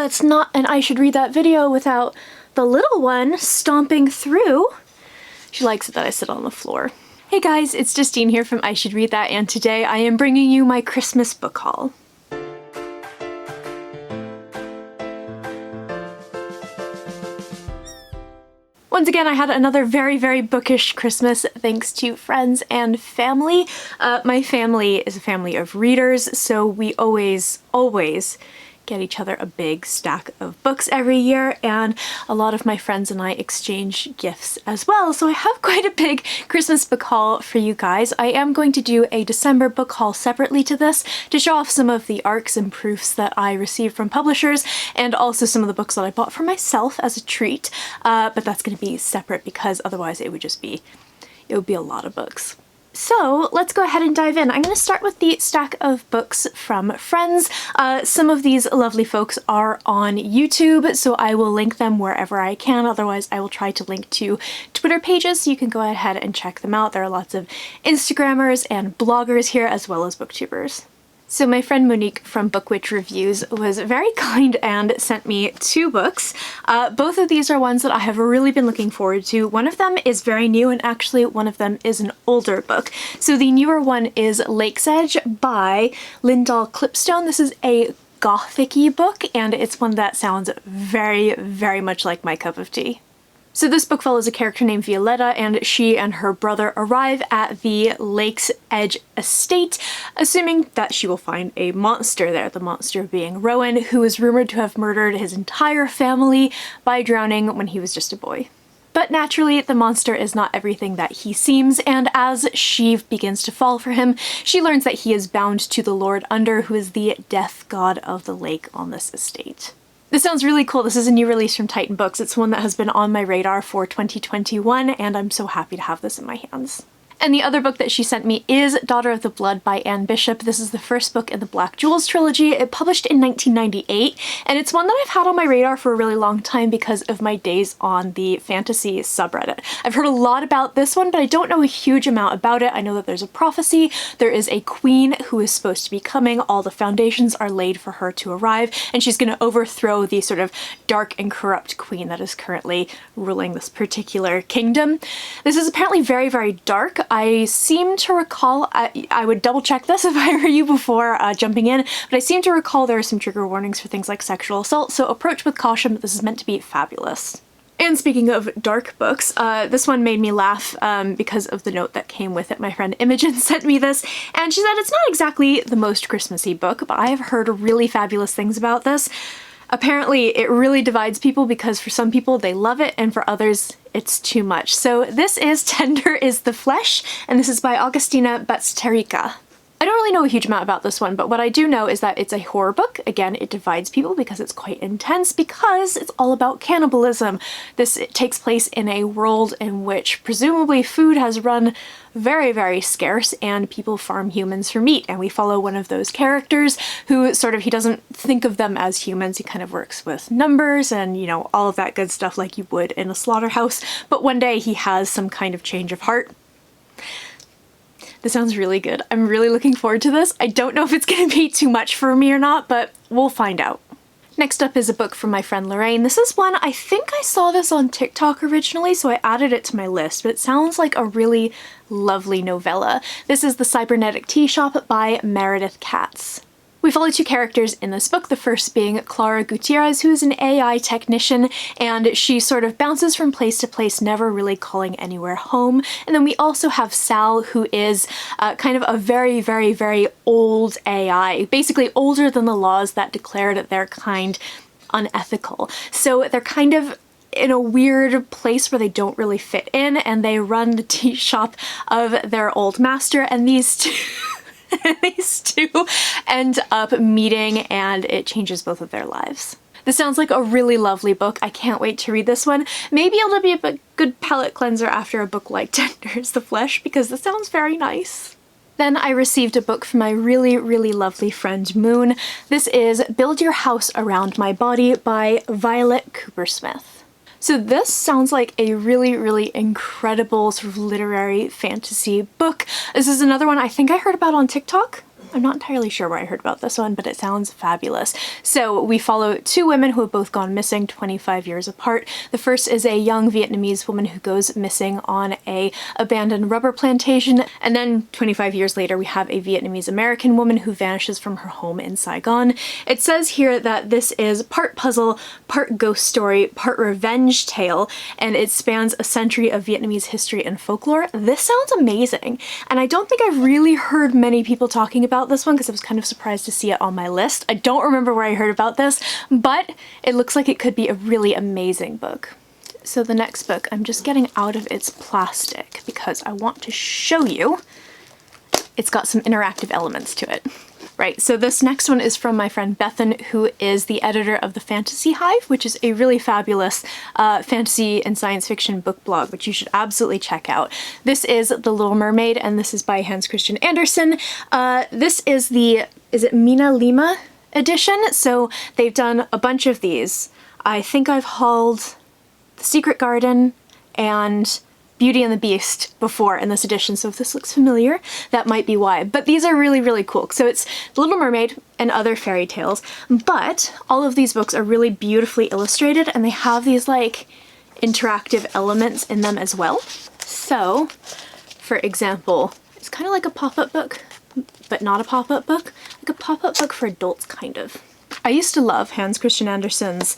it's not an I should read that video without the little one stomping through. She likes it that I sit on the floor. Hey guys, it's Justine here from I Should Read That, and today I am bringing you my Christmas book haul. Once again, I had another very bookish Christmas thanks to friends and family. My family is a family of readers, so we always get each other a big stack of books every year, and a lot of my friends and I exchange gifts as well, so I have quite a big Christmas book haul for you guys. I am going to do a December book haul separately to this to show off some of the ARCs and proofs that I received from publishers, and also some of the books that I bought for myself as a treat, but that's going to be separate because otherwise it would be a lot of books. So let's go ahead and dive in. I'm going to start with the stack of books from friends. Some of these lovely folks are on YouTube, so I will link them wherever I can. Otherwise, I will try to link to Twitter pages, so you can go ahead and check them out. There are lots of Instagrammers and bloggers here, as well as booktubers. So my friend Monique from Bookwitch Reviews was very kind and sent me two books. Both of these are ones that I have really been looking forward to. One of them is very new, and actually one of them is an older book. So the newer one is Lake's Edge by Lyndall Clipstone. This is a gothic-y book, and it's one that sounds very much like my cup of tea. So this book follows a character named Violetta, and she and her brother arrive at the Lake's Edge estate, assuming that she will find a monster there, the monster being Rowan, who is rumored to have murdered his entire family by drowning when he was just a boy. But naturally, the monster is not everything that he seems, and as she begins to fall for him, she learns that he is bound to the Lord Under, who is the death god of the lake on this estate. This sounds really cool. This is a new release from Titan Books. It's one that has been on my radar for 2021, and I'm so happy to have this in my hands. And the other book that she sent me is Daughter of the Blood by Anne Bishop. This is the first book in the Black Jewels trilogy. It published in 1998, and it's one that I've had on my radar for a really long time because of my days on the fantasy subreddit. I've heard a lot about this one, but I don't know a huge amount about it. I know that there's a prophecy, there is a queen who is supposed to be coming, all the foundations are laid for her to arrive, and she's going to overthrow the sort of dark and corrupt queen that is currently ruling this particular kingdom. This is apparently very dark. I seem to recall, I would double check this if I were you before jumping in, but I seem to recall there are some trigger warnings for things like sexual assault, so approach with caution, but this is meant to be fabulous. And speaking of dark books, this one made me laugh because of the note that came with it. My friend Imogen sent me this, and she said it's not exactly the most Christmassy book, but I have heard really fabulous things about this. Apparently, it really divides people because for some people they love it, and for others it's too much. So this is Tender is the Flesh, and this is by Augustina Batsterica. I don't really know a huge amount about this one, but what I do know is that it's a horror book. Again, it divides people because it's quite intense, because it's all about cannibalism. This takes place in a world in which presumably food has run very scarce and people farm humans for meat, and we follow one of those characters who he doesn't think of them as humans. He kind of works with numbers and, you know, all of that good stuff like you would in a slaughterhouse, but one day he has some kind of change of heart. This sounds really good. I'm really looking forward to this. I don't know if it's going to be too much for me or not, but we'll find out. Next up is a book from my friend Lorraine. This is one, I think I saw this on TikTok originally, so I added it to my list, but it sounds like a really lovely novella. This is The Cybernetic Tea Shop by Meredith Katz. We follow two characters in this book, the first being Clara Gutierrez, who is an AI technician, and she sort of bounces from place to place, never really calling anywhere home. And then we also have Sal, who is kind of a very old AI, basically older than the laws that declared their kind unethical. So they're kind of in a weird place where they don't really fit in, and they run the tea shop of their old master, and these two end up meeting, and it changes both of their lives. This sounds like a really lovely book. I can't wait to read this one. Maybe it'll be a good palate cleanser after a book like Tender is the Flesh, because this sounds very nice. Then I received a book from my really lovely friend Moon. This is Build Your House Around My Body by Violet Coopersmith. So this sounds like a really incredible sort of literary fantasy book. This is another one I think I heard about on TikTok. I'm not entirely sure where I heard about this one, but it sounds fabulous. So we follow two women who have both gone missing 25 years apart. The first is a young Vietnamese woman who goes missing on a abandoned rubber plantation, and then 25 years later we have a Vietnamese American woman who vanishes from her home in Saigon. It says here that this is part puzzle, part ghost story, part revenge tale, and it spans a century of Vietnamese history and folklore. This sounds amazing, and I don't think I've really heard many people talking about this one because I was kind of surprised to see it on my list. I don't remember where I heard about this, but it looks like it could be a really amazing book. So the next book, I'm just getting out of its plastic because I want to show you. It's got some interactive elements to it. Right, so this next one is from my friend Bethan, who is the editor of the Fantasy Hive, which is a really fabulous fantasy and science fiction book blog, which you should absolutely check out. This is The Little Mermaid, and this is by Hans Christian Andersen. This is the, is it Mina Lima edition? So they've done a bunch of these. I think I've hauled The Secret Garden and Beauty and the Beast before in this edition, so if this looks familiar, that might be why. But these are really, really cool. So it's The Little Mermaid and other fairy tales, but all of these books are really beautifully illustrated, and they have these like interactive elements in them as well. So, for example, it's kind of like a pop-up book, but not a pop-up book. Like a pop-up book for adults, kind of. I used to love Hans Christian Andersen's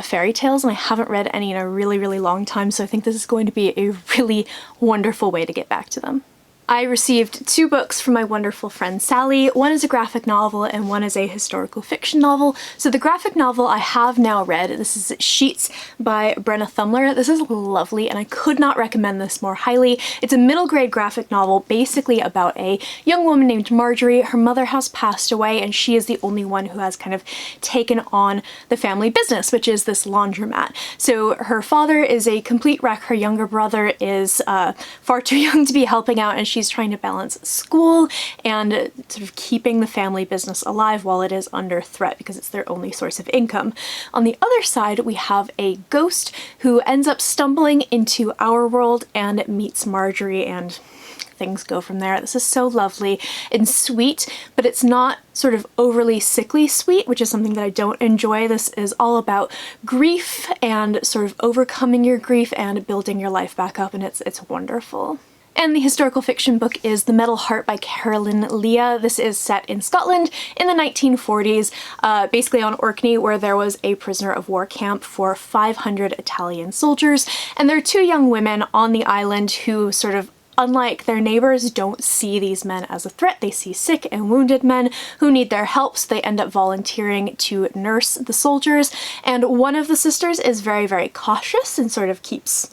fairy tales, and I haven't read any in a really, really long time, so I think this is going to be a really wonderful way to get back to them. I received two books from my wonderful friend Sally. One is a graphic novel and one is a historical fiction novel. So the graphic novel I have now read. This is Sheets by Brenna Thumler. This is lovely and I could not recommend this more highly. It's a middle grade graphic novel basically about a young woman named Marjorie. Her mother has passed away and she is the only one who has kind of taken on the family business, which is this laundromat. So her father is a complete wreck. Her younger brother is far too young to be helping out, and she's trying to balance school and sort of keeping the family business alive while it is under threat because it's their only source of income. On the other side, we have a ghost who ends up stumbling into our world and meets Marjorie, and things go from there. This is so lovely and sweet, but it's not sort of overly sickly sweet, which is something that I don't enjoy. This is all about grief and sort of overcoming your grief and building your life back up, and it's wonderful. And the historical fiction book is The Metal Heart by Carolyn Leah. This is set in Scotland in the 1940s, basically on Orkney, where there was a prisoner of war camp for 500 Italian soldiers. And there are two young women on the island who sort of, unlike their neighbors, don't see these men as a threat. They see sick and wounded men who need their help, so they end up volunteering to nurse the soldiers. And one of the sisters is very, very cautious and sort of keeps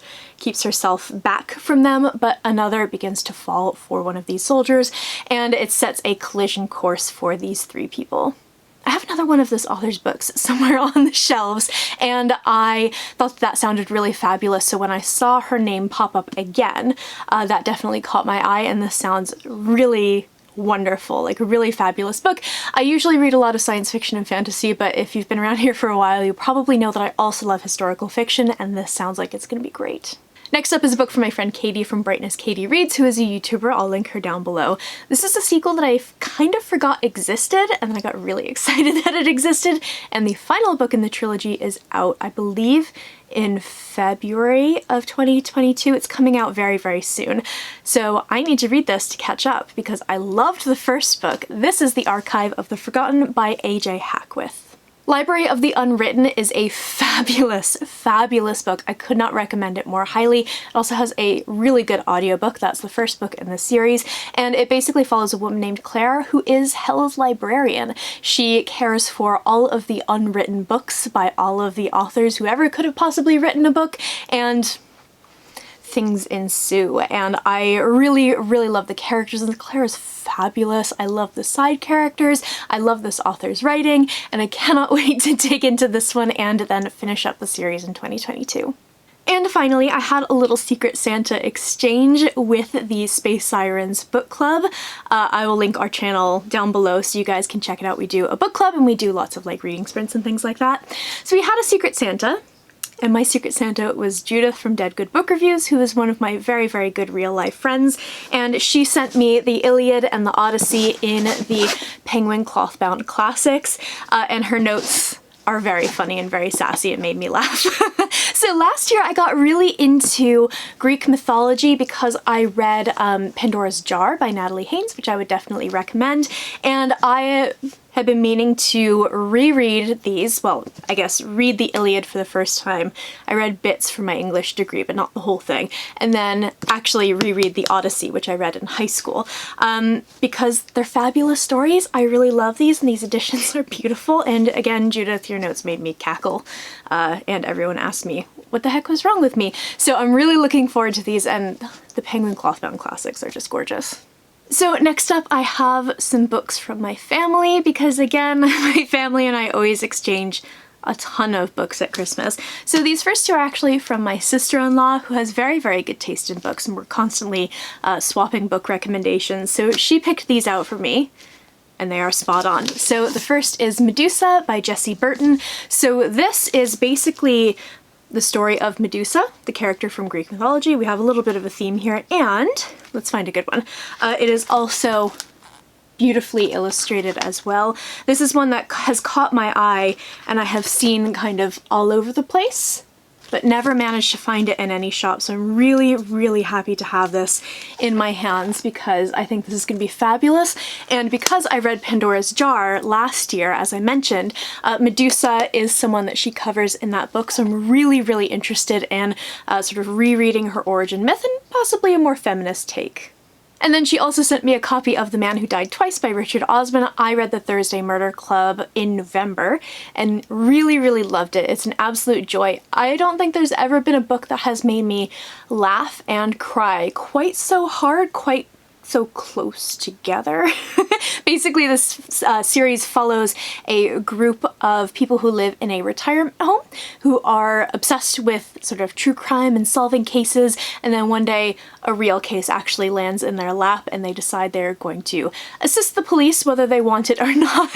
herself back from them, but another begins to fall for one of these soldiers, and it sets a collision course for these three people. I have another one of this author's books somewhere on the shelves, and I thought that sounded really fabulous, so when I saw her name pop up again, that definitely caught my eye, and this sounds really wonderful, like a really fabulous book. I usually read a lot of science fiction and fantasy, but if you've been around here for a while, you probably know that I also love historical fiction, and this sounds like it's going to be great. Next up is a book from my friend Katy from Brightness Katy Reads, who is a YouTuber. I'll link her down below. This is a sequel that I kind of forgot existed, and then I got really excited that it existed, and the final book in the trilogy is out, I believe, in February of 2022. It's coming out very, very soon. So I need to read this to catch up because I loved the first book. This is The Archive of the Forgotten by A.J. Hackwith. Library of the Unwritten is a fabulous, fabulous book. I could not recommend it more highly. It also has a really good audiobook. That's the first book in the series, and it basically follows a woman named Claire who is Hell's librarian. She cares for all of the unwritten books by all of the authors who ever could have possibly written a book, and things ensue, and I really, really love the characters, and Claire is fabulous. I love the side characters, I love this author's writing, and I cannot wait to dig into this one and then finish up the series in 2022. And finally, I had a little Secret Santa exchange with the Space Sirens book club. I will link our channel down below so you guys can check it out. We do a book club and we do lots of like reading sprints and things like that. So we had a Secret Santa, And my Secret Santa was Judith from Dead Good Book Reviews, who is one of my very, very good real-life friends, and she sent me the Iliad and the Odyssey in the Penguin cloth-bound classics, and her notes are very funny and very sassy. It made me laugh. So last year I got really into Greek mythology because I read Pandora's Jar by Natalie Haynes, which I would definitely recommend, and I had been meaning to reread these, well, I guess read the Iliad for the first time. I read bits for my English degree, but not the whole thing, and then actually reread the Odyssey, which I read in high school, because they're fabulous stories. I really love these, and these editions are beautiful, and again, Judith, your notes made me cackle, and everyone asked me what the heck was wrong with me. So I'm really looking forward to these, and the Penguin cloth-bound classics are just gorgeous. So next up I have some books from my family, because again, my family and I always exchange a ton of books at Christmas. So these first two are actually from my sister-in-law, who has very, very good taste in books, and we're constantly swapping book recommendations. So she picked these out for me, and they are spot on. So the first is Medusa by Jessie Burton. So this is basically the story of Medusa, the character from Greek mythology. We have a little bit of a theme here, and let's find a good one. It is also beautifully illustrated as well. This is one that has caught my eye and I have seen kind of all over the place, but never managed to find it in any shop. So I'm really, really happy to have this in my hands because I think this is going to be fabulous. And because I read Pandora's Jar last year, as I mentioned, Medusa is someone that she covers in that book. So I'm really, really interested in sort of rereading her origin myth and possibly a more feminist take. And then she also sent me a copy of The Man Who Died Twice by Richard Osman. I read The Thursday Murder Club in November and really, really loved it. It's an absolute joy. I don't think there's ever been a book that has made me laugh and cry quite so hard, quite so close together. Basically, this series follows a group of people who live in a retirement home who are obsessed with sort of true crime and solving cases, and then one day a real case actually lands in their lap and they decide they're going to assist the police, whether they want it or not,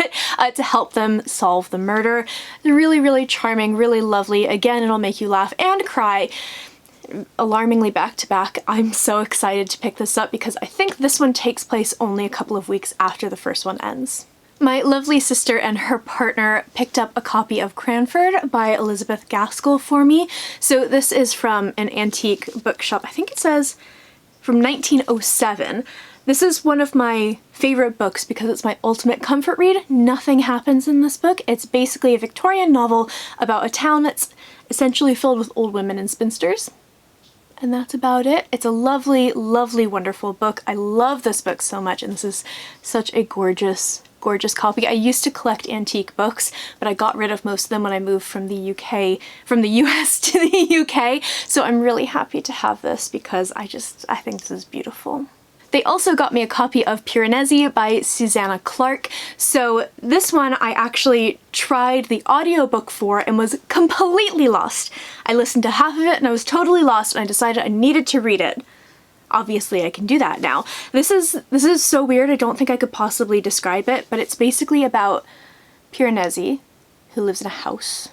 to help them solve the murder. They're really, really charming, really lovely. Again, it'll make you laugh and cry. Alarmingly back to back. I'm so excited to pick this up because I think this one takes place only a couple of weeks after the first one ends. My lovely sister and her partner picked up a copy of Cranford by Elizabeth Gaskell for me. So this is from an antique bookshop. I think it says from 1907. This is one of my favorite books because it's my ultimate comfort read. Nothing happens in this book. It's basically a Victorian novel about a town that's essentially filled with old women and spinsters. And that's about it. It's a lovely, lovely, wonderful book. I love this book so much, and this is such a gorgeous, gorgeous copy. I used to collect antique books, but I got rid of most of them when I moved from the US to the UK. So I'm really happy to have this because I think this is beautiful. They also got me a copy of Piranesi by Susanna Clarke. So this one I actually tried the audiobook for and was completely lost. I listened to half of it and I was totally lost, and I decided I needed to read it. Obviously I can do that now. This is so weird, I don't think I could possibly describe it, but it's basically about Piranesi, who lives in a house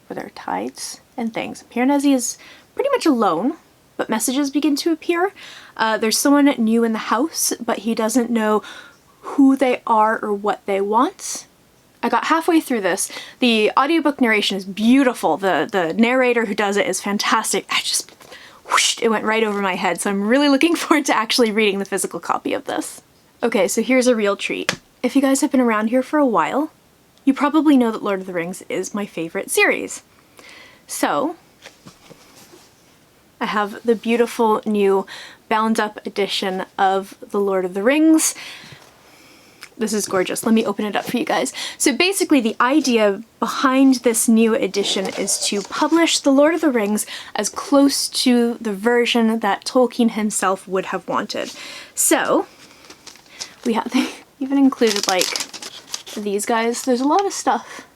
where there are tides and things. Piranesi is pretty much alone, but messages begin to appear. There's someone new in the house, but he doesn't know who they are or what they want. I got halfway through this. The audiobook narration is beautiful. The narrator who does it is fantastic. Whoosh, it went right over my head, so I'm really looking forward to actually reading the physical copy of this. Okay, so here's a real treat. If you guys have been around here for a while, you probably know that Lord of the Rings is my favorite series. So I have the beautiful new bound up edition of The Lord of the Rings. This is gorgeous. Let me open it up for you guys. So basically the idea behind this new edition is to publish The Lord of the Rings as close to the version that Tolkien himself would have wanted. So they even included like these guys. There's a lot of stuff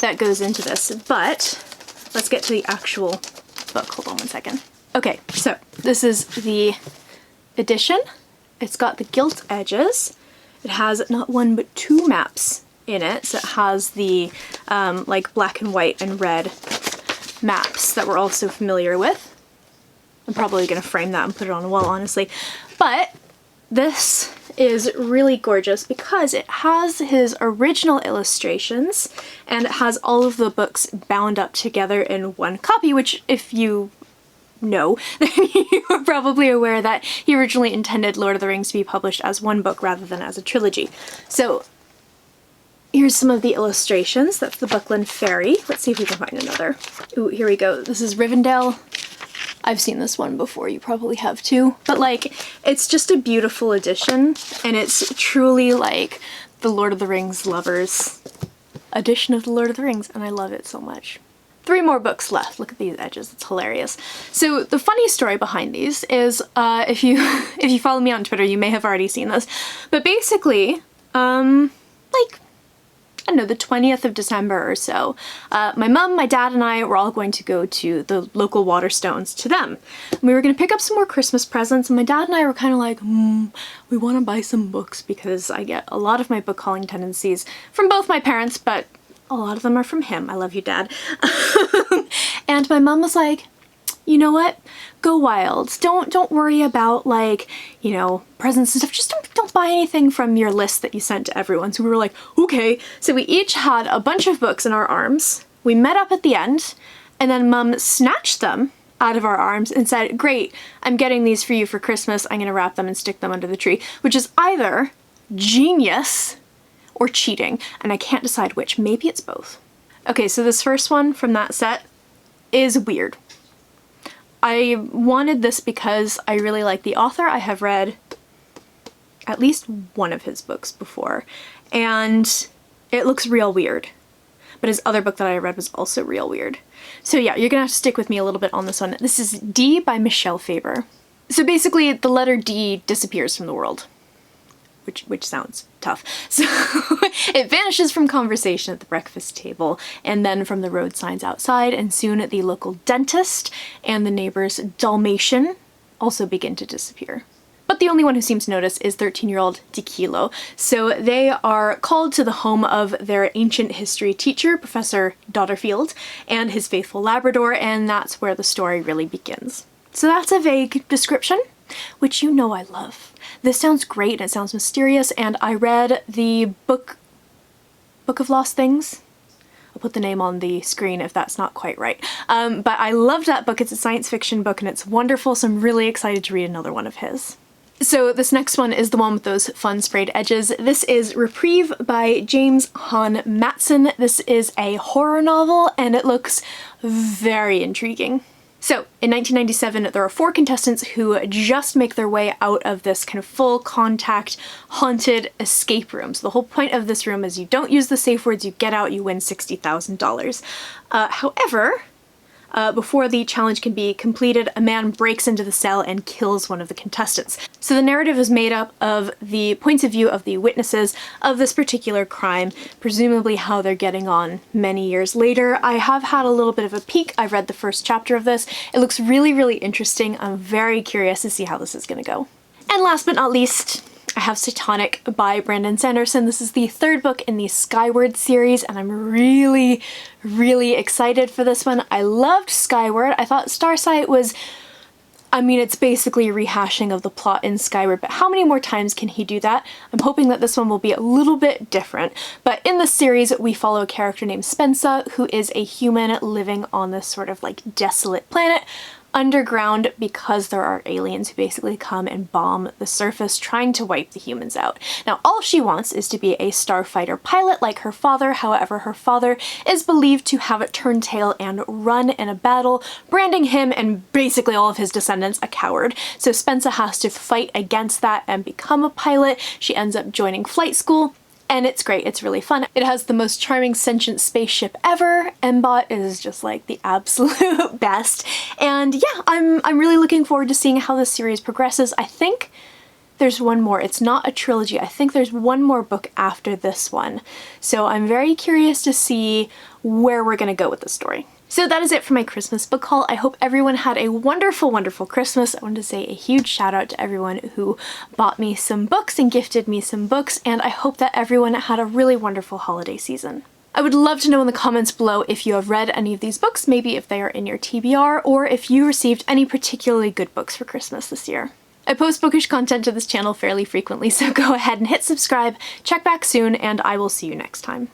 that goes into this, but let's get to the actual book. Hold on one second. Okay, so this is the edition. It's got the gilt edges. It has not one but two maps in it. So it has the like black and white and red maps that we're also familiar with. I'm probably going to frame that and put it on the wall, honestly. But this is really gorgeous because it has his original illustrations and it has all of the books bound up together in one copy, which if you know, then you are probably aware that he originally intended Lord of the Rings to be published as one book rather than as a trilogy. So here's some of the illustrations. That's the Buckland Ferry. Let's see if we can find another. Ooh, here we go. This is Rivendell. I've seen this one before, you probably have too. But like, it's just a beautiful edition, and it's truly like the Lord of the Rings lovers edition of the Lord of the Rings, and I love it so much. 3 more books left. Look at these edges, it's hilarious. So the funny story behind these is, if you follow me on Twitter, you may have already seen this, but basically, like, I don't know, the 20th of December or so, my mom, my dad, and I were all going to go to the local Waterstones to them. And we were going to pick up some more Christmas presents, and my dad and I were kind of like, we want to buy some books because I get a lot of my book hauling tendencies from both my parents, but a lot of them are from him. I love you, Dad. And my mom was like, you know what? Go wild. Don't worry about, like, you know, presents and stuff. Just don't buy anything from your list that you sent to everyone. So we were like, okay. So we each had a bunch of books in our arms. We met up at the end, and then Mom snatched them out of our arms and said, great, I'm getting these for you for Christmas. I'm gonna wrap them and stick them under the tree, which is either genius or cheating, and I can't decide which. Maybe it's both. Okay, so this first one from that set is weird. I wanted this because I really like the author. I have read at least one of his books before, and it looks real weird. But his other book that I read was also real weird. So yeah, you're gonna have to stick with me a little bit on this one. This is D by Michelle Faber. So basically, the letter D disappears from the world. Which sounds tough. So it vanishes from conversation at the breakfast table, and then from the road signs outside, and soon the local dentist and the neighbor's Dalmatian also begin to disappear. But the only one who seems to notice is 13-year-old Dikilo. So they are called to the home of their ancient history teacher, Professor Dotterfield, and his faithful Labrador, and that's where the story really begins. So that's a vague description, which you know I love. This sounds great and it sounds mysterious, and I read the Book of Lost Things. I'll put the name on the screen if that's not quite right. But I loved that book. It's a science fiction book and it's wonderful, so I'm really excited to read another one of his. So this next one is the one with those fun sprayed edges. This is Reprieve by James Hahn Matson. This is a horror novel and it looks very intriguing. So, in 1997, there are 4 contestants who just make their way out of this kind of full contact haunted escape room. So the whole point of this room is you don't use the safe words, you get out, you win $60,000. However, before the challenge can be completed, a man breaks into the cell and kills one of the contestants. So the narrative is made up of the points of view of the witnesses of this particular crime, presumably how they're getting on many years later. I have had a little bit of a peek. I've read the first chapter of this. It looks really, really interesting. I'm very curious to see how this is going to go. And last but not least, I have Satonic by Brandon Sanderson. This is the 3rd book in the Skyward series, and I'm really, really excited for this one. I loved Skyward. I thought Starsight was, I mean, it's basically a rehashing of the plot in Skyward, but how many more times can he do that? I'm hoping that this one will be a little bit different. But in this series, we follow a character named Spensa, who is a human living on this sort of like desolate planet underground because there are aliens who basically come and bomb the surface trying to wipe the humans out. Now all she wants is to be a starfighter pilot like her father. However, her father is believed to have turned tail and run in a battle, branding him and basically all of his descendants a coward. So Spensa has to fight against that and become a pilot. She ends up joining flight school. And it's great, it's really fun. It has the most charming sentient spaceship ever. Mbot is just like the absolute best. And yeah, I'm really looking forward to seeing how this series progresses. I think there's one more. It's not a trilogy. I think there's one more book after this one. So I'm very curious to see where we're gonna go with the story. So that is it for my Christmas book haul. I hope everyone had a wonderful, wonderful Christmas. I wanted to say a huge shout out to everyone who bought me some books and gifted me some books, and I hope that everyone had a really wonderful holiday season. I would love to know in the comments below if you have read any of these books, maybe if they are in your TBR, or if you received any particularly good books for Christmas this year. I post bookish content to this channel fairly frequently, so go ahead and hit subscribe, check back soon, and I will see you next time.